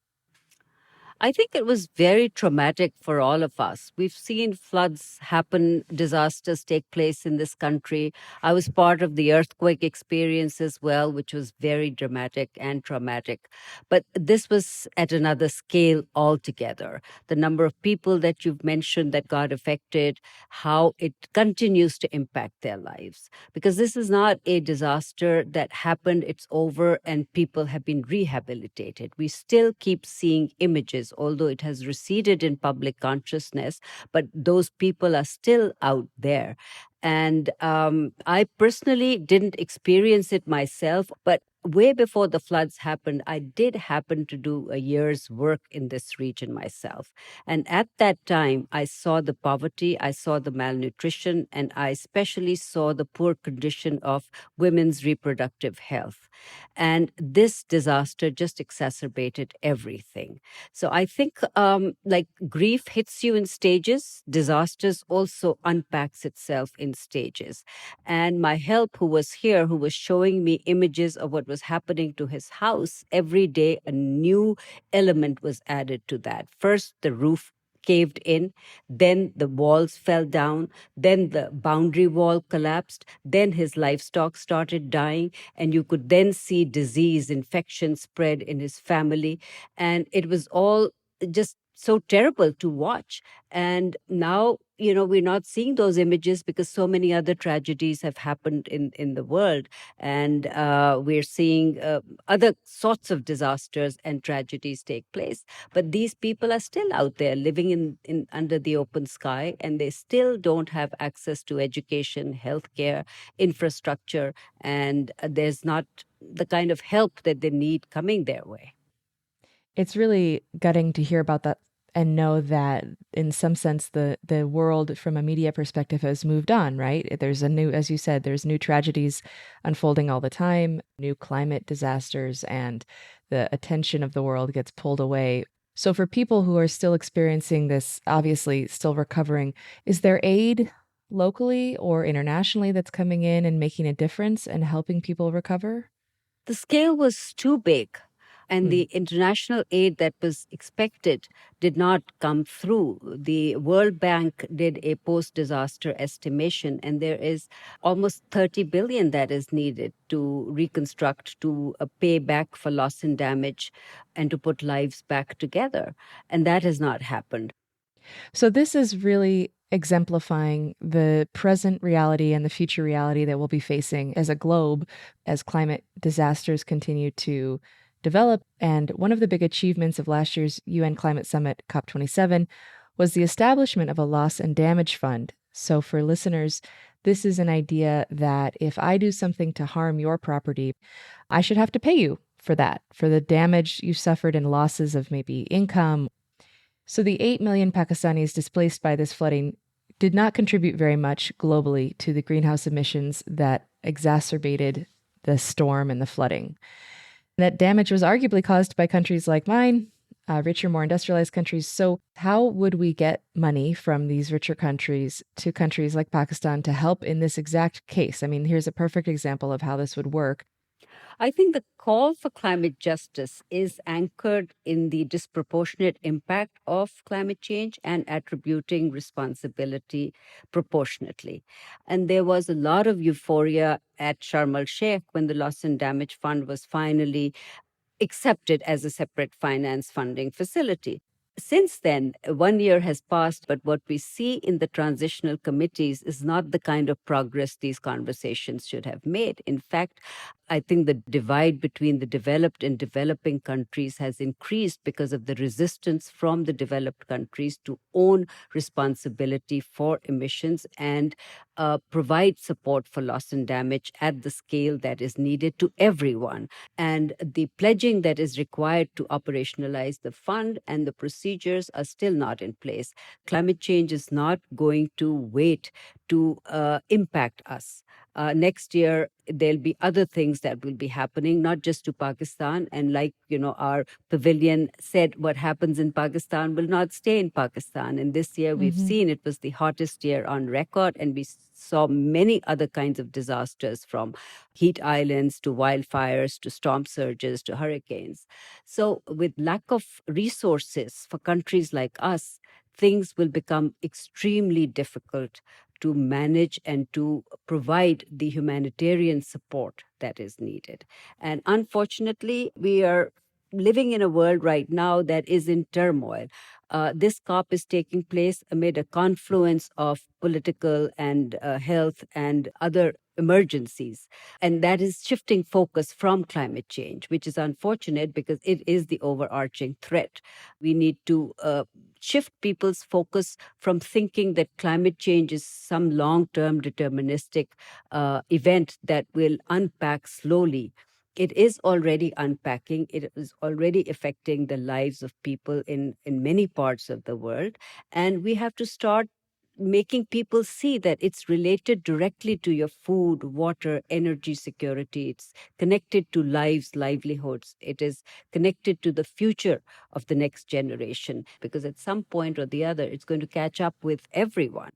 I think it was very traumatic for all of us. We've seen floods happen, disasters take place in this country. I was part of the earthquake experience as well, which was very dramatic and traumatic. But this was at another scale altogether. The number of people that you've mentioned that got affected, how it continues to impact their lives. Because this is not a disaster that happened, it's over, and people have been rehabilitated. We still keep seeing images, although it has receded in public consciousness, but those people are still out there. And I personally didn't experience it myself, but way before the floods happened, I did happen to do a year's work in this region myself. And at that time, I saw the poverty, I saw the malnutrition, and I especially saw the poor condition of women's reproductive health. And this disaster just exacerbated everything. So I think like grief hits you in stages, disasters also unpacks itself in stages. And my help who was here, who was showing me images of what was happening to his house, every day a new element was added to that. First, the roof caved in, then the walls fell down, then the boundary wall collapsed, then his livestock started dying, and you could then see disease, infection spread in his family. And it was all just so terrible to watch. And now, we're not seeing those images because so many other tragedies have happened in the world. And we're seeing other sorts of disasters and tragedies take place. But these people are still out there living in under the open sky, and they still don't have access to education, healthcare, infrastructure, and there's not the kind of help that they need coming their way. It's really gutting to hear about that and know that in some sense the world from a media perspective has moved on, right? There's as you said, there's new tragedies unfolding all the time, new climate disasters, and the attention of the world gets pulled away. So for people who are still experiencing this, obviously still recovering, is there aid locally or internationally that's coming in and making a difference and helping people recover? The scale was too big, and the international aid that was expected did not come through. The World Bank did a post-disaster estimation, and there is almost 30 billion that is needed to reconstruct, to pay back for loss and damage, and to put lives back together. And that has not happened. So this is really exemplifying the present reality and the future reality that we'll be facing as a globe as climate disasters continue to develop. And one of the big achievements of last year's UN Climate Summit, COP27, was the establishment of a loss and damage fund. So for listeners, this is an idea that if I do something to harm your property, I should have to pay you for that, for the damage you suffered and losses of maybe income. So the 8 million Pakistanis displaced by this flooding did not contribute very much globally to the greenhouse emissions that exacerbated the storm and the flooding. That damage was arguably caused by countries like mine, richer, more industrialized countries. So how would we get money from these richer countries to countries like Pakistan to help in this exact case? I mean, here's a perfect example of how this would work. I think the call for climate justice is anchored in the disproportionate impact of climate change and attributing responsibility proportionately. And there was a lot of euphoria at Sharm el-Sheikh when the Loss and Damage Fund was finally accepted as a separate finance funding facility. Since then, 1 year has passed, but what we see in the transitional committees is not the kind of progress these conversations should have made. In fact, I think the divide between the developed and developing countries has increased because of the resistance from the developed countries to own responsibility for emissions and provide support for loss and damage at the scale that is needed to everyone. And the pledging that is required to operationalize the fund and the procedures are still not in place. Climate change is not going to wait to impact us. Next year, there'll be other things that will be happening, not just to Pakistan. And like, our pavilion said, what happens in Pakistan will not stay in Pakistan. And this year we've seen it was the hottest year on record. And we saw many other kinds of disasters, from heat islands to wildfires to storm surges to hurricanes. So with lack of resources for countries like us, things will become extremely difficult to manage and to provide the humanitarian support that is needed. And unfortunately, we are living in a world right now that is in turmoil. This COP is taking place amid a confluence of political and health and other emergencies. And that is shifting focus from climate change, which is unfortunate because it is the overarching threat. We need to shift people's focus from thinking that climate change is some long-term deterministic event that will unpack slowly. It is already unpacking. It is already affecting the lives of people in many parts of the world. And we have to start making people see that it's related directly to your food, water, energy security. It's connected to lives, livelihoods. It is connected to the future of the next generation, because at some point or the other, it's going to catch up with everyone.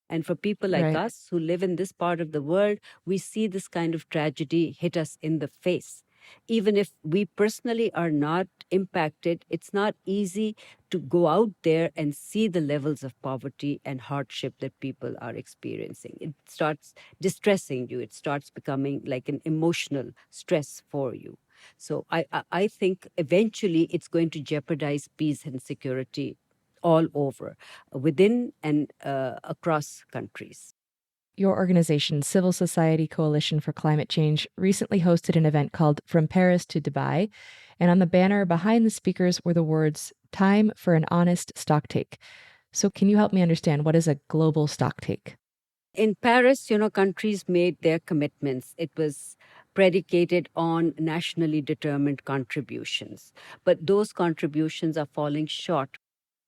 And for people like us who live in this part of the world, we see this kind of tragedy hit us in the face. Even if we personally are not impacted, it's not easy to go out there and see the levels of poverty and hardship that people are experiencing. It starts distressing you. It starts becoming like an emotional stress for you. So I think eventually it's going to jeopardize peace and security all over, within and across countries. Your organization, Civil Society Coalition for Climate Change, recently hosted an event called From Paris to Dubai. And on the banner behind the speakers were the words, "Time for an honest stocktake." So can you help me understand, what is a global stocktake? In Paris, countries made their commitments. It was predicated on nationally determined contributions. But those contributions are falling short.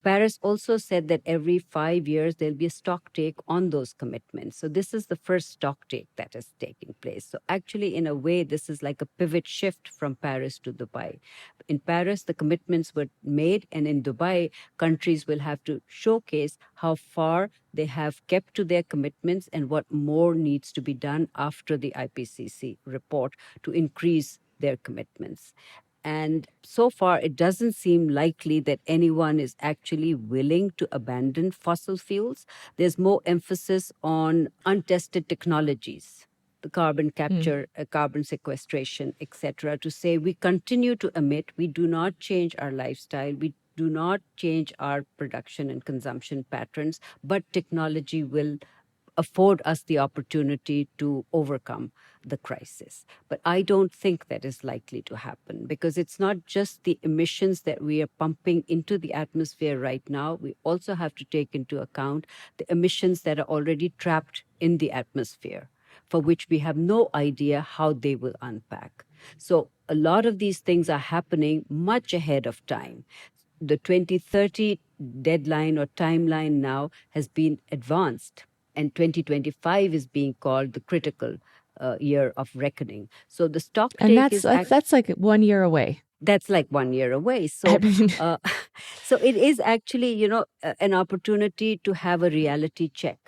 Paris also said that every 5 years there'll be a stock take on those commitments. So this is the first stock take that is taking place. So actually, in a way, this is like a pivot shift from Paris to Dubai. In Paris, the commitments were made, and in Dubai, countries will have to showcase how far they have kept to their commitments and what more needs to be done after the IPCC report to increase their commitments. And so far, it doesn't seem likely that anyone is actually willing to abandon fossil fuels. There's more emphasis on untested technologies, the carbon capture, carbon sequestration, etc., to say we continue to emit, we do not change our lifestyle, we do not change our production and consumption patterns, but technology will afford us the opportunity to overcome the crisis. But I don't think that is likely to happen, because it's not just the emissions that we are pumping into the atmosphere right now. We also have to take into account the emissions that are already trapped in the atmosphere, for which we have no idea how they will unpack. So a lot of these things are happening much ahead of time. The 2030 deadline or timeline now has been advanced, and 2025 is being called the critical year of reckoning. So the stock take that's like 1 year away. That's like 1 year away. So, so it is actually, an opportunity to have a reality check,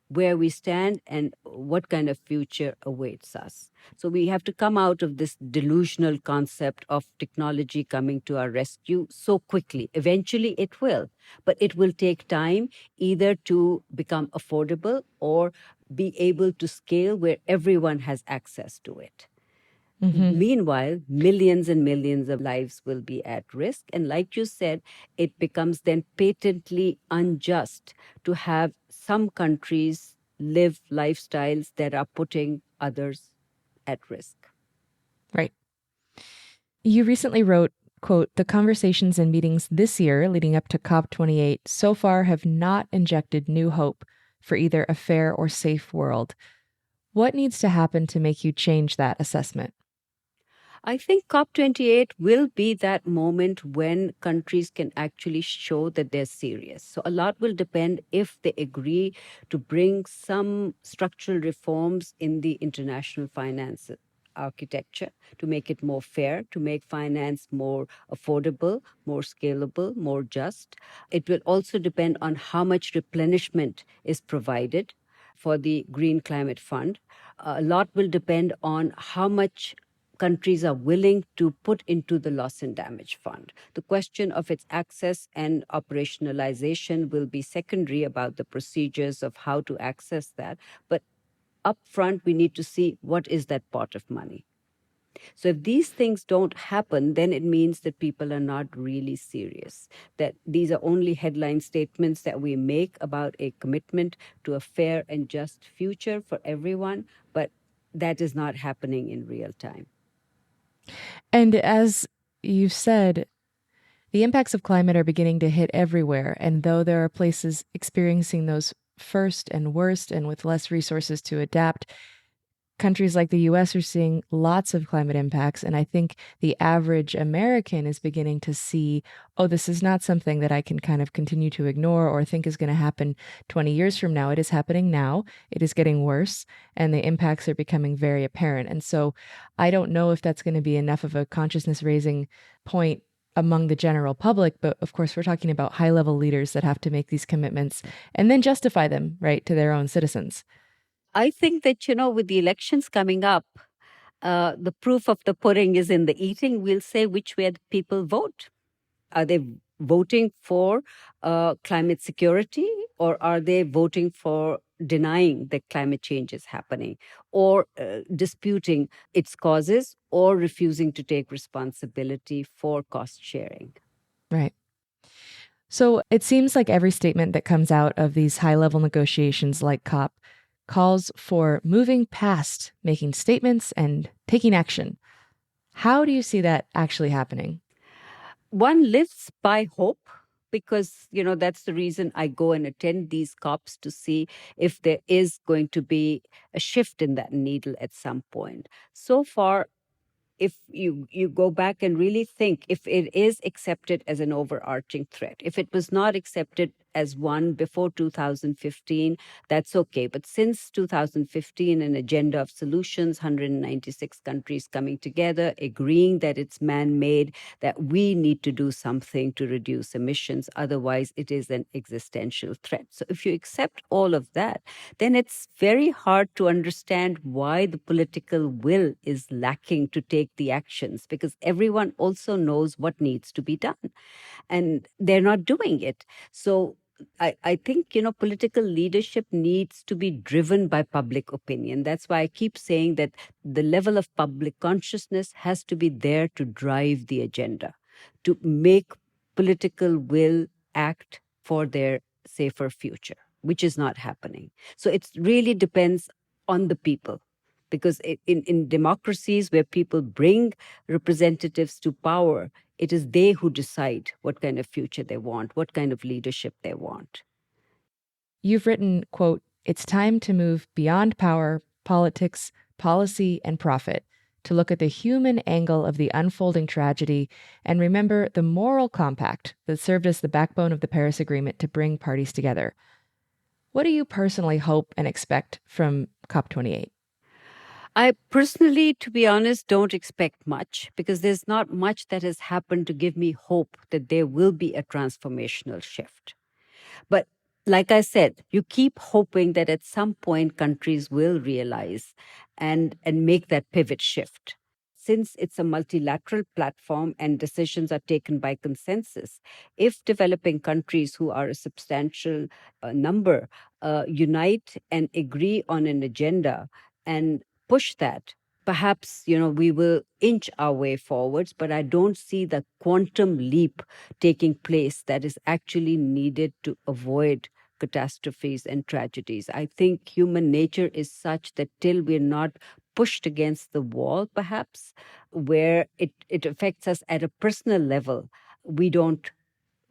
where we stand and what kind of future awaits us. So we have to come out of this delusional concept of technology coming to our rescue so quickly. Eventually it will, but it will take time either to become affordable or be able to scale where everyone has access to it. Meanwhile, millions and millions of lives will be at risk. And like you said, it becomes then patently unjust to have some countries live lifestyles that are putting others at risk. Right. You recently wrote, quote, "The conversations and meetings this year leading up to COP28 so far have not injected new hope for either a fair or safe world." What needs to happen to make you change that assessment? I think COP28 will be that moment when countries can actually show that they're serious. So a lot will depend if they agree to bring some structural reforms in the international finance architecture to make it more fair, to make finance more affordable, more scalable, more just. It will also depend on how much replenishment is provided for the Green Climate Fund. A lot will depend on how much countries are willing to put into the loss and damage fund. The question of its access and operationalization will be secondary about the procedures of how to access that. But up front, we need to see what is that pot of money. So if these things don't happen, then it means that people are not really serious, that these are only headline statements that we make about a commitment to a fair and just future for everyone, but that is not happening in real time. And as you've said, the impacts of climate are beginning to hit everywhere. And though there are places experiencing those first and worst and with less resources to adapt, countries like the US are seeing lots of climate impacts. And I think the average American is beginning to see, oh, this is not something that I can kind of continue to ignore or think is going to happen 20 years from now. It is happening now. It is getting worse, and the impacts are becoming very apparent. And so I don't know if that's going to be enough of a consciousness raising point among the general public. But of course, we're talking about high level leaders that have to make these commitments and then justify them, right, to their own citizens. I think that, with the elections coming up, the proof of the pudding is in the eating. We'll say which way the people vote. Are they voting for climate security, or are they voting for denying that climate change is happening, or disputing its causes, or refusing to take responsibility for cost sharing? Right. So it seems like every statement that comes out of these high-level negotiations like COP calls for moving past making statements and taking action. How do you see that actually happening? One lives by hope, because, that's the reason I go and attend these COPs, to see if there is going to be a shift in that needle at some point. So far, if you go back and really think, if it is accepted as an overarching threat, if it was not accepted as one before 2015, that's okay. But since 2015, an agenda of solutions, 196 countries coming together, agreeing that it's man-made, that we need to do something to reduce emissions, otherwise it is an existential threat. So if you accept all of that, then it's very hard to understand why the political will is lacking to take the actions, because everyone also knows what needs to be done, and they're not doing it. So I think, political leadership needs to be driven by public opinion. That's why I keep saying that the level of public consciousness has to be there to drive the agenda, to make political will act for their safer future, which is not happening. So it really depends on the people. Because in democracies where people bring representatives to power, it is they who decide what kind of future they want, what kind of leadership they want. You've written, quote, "It's time to move beyond power, politics, policy, and profit, to look at the human angle of the unfolding tragedy and remember the moral compact that served as the backbone of the Paris Agreement to bring parties together." What do you personally hope and expect from COP28? I personally, to be honest, don't expect much, because there's not much that has happened to give me hope that there will be a transformational shift. But like I said, you keep hoping that at some point countries will realize and make that pivot shift. Since it's a multilateral platform and decisions are taken by consensus, if developing countries, who are a substantial number, unite and agree on an agenda and push that, perhaps, we will inch our way forwards, but I don't see the quantum leap taking place that is actually needed to avoid catastrophes and tragedies. I think human nature is such that till we're not pushed against the wall, perhaps, where it affects us at a personal level, we don't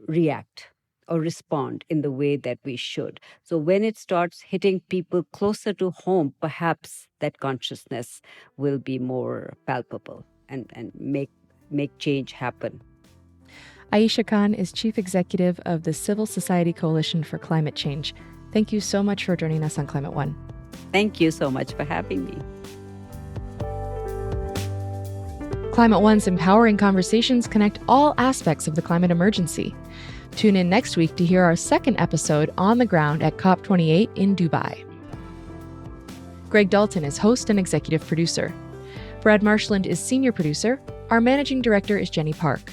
react or respond in the way that we should. So when it starts hitting people closer to home, perhaps that consciousness will be more palpable and make change happen. Aisha Khan is Chief Executive of the Civil Society Coalition for Climate Change. Thank you so much for joining us on Climate One. Thank you so much for having me. Climate One's empowering conversations connect all aspects of the climate emergency. Tune in next week to hear our second episode on the ground at COP28 in Dubai. Greg Dalton is host and executive producer. Brad Marshland is senior producer. Our managing director is Jenny Park.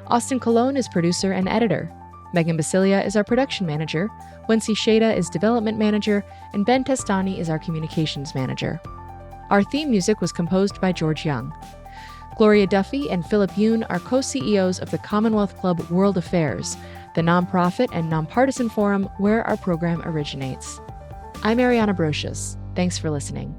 Austin Colon is producer and editor. Megan Basilia is our production manager. Wency Sheda is development manager. And Ben Testani is our communications manager. Our theme music was composed by George Young. Gloria Duffy and Philip Yoon are co-CEOs of the Commonwealth Club World Affairs, the nonprofit and nonpartisan forum where our program originates. I'm Ariana Brocious. Thanks for listening.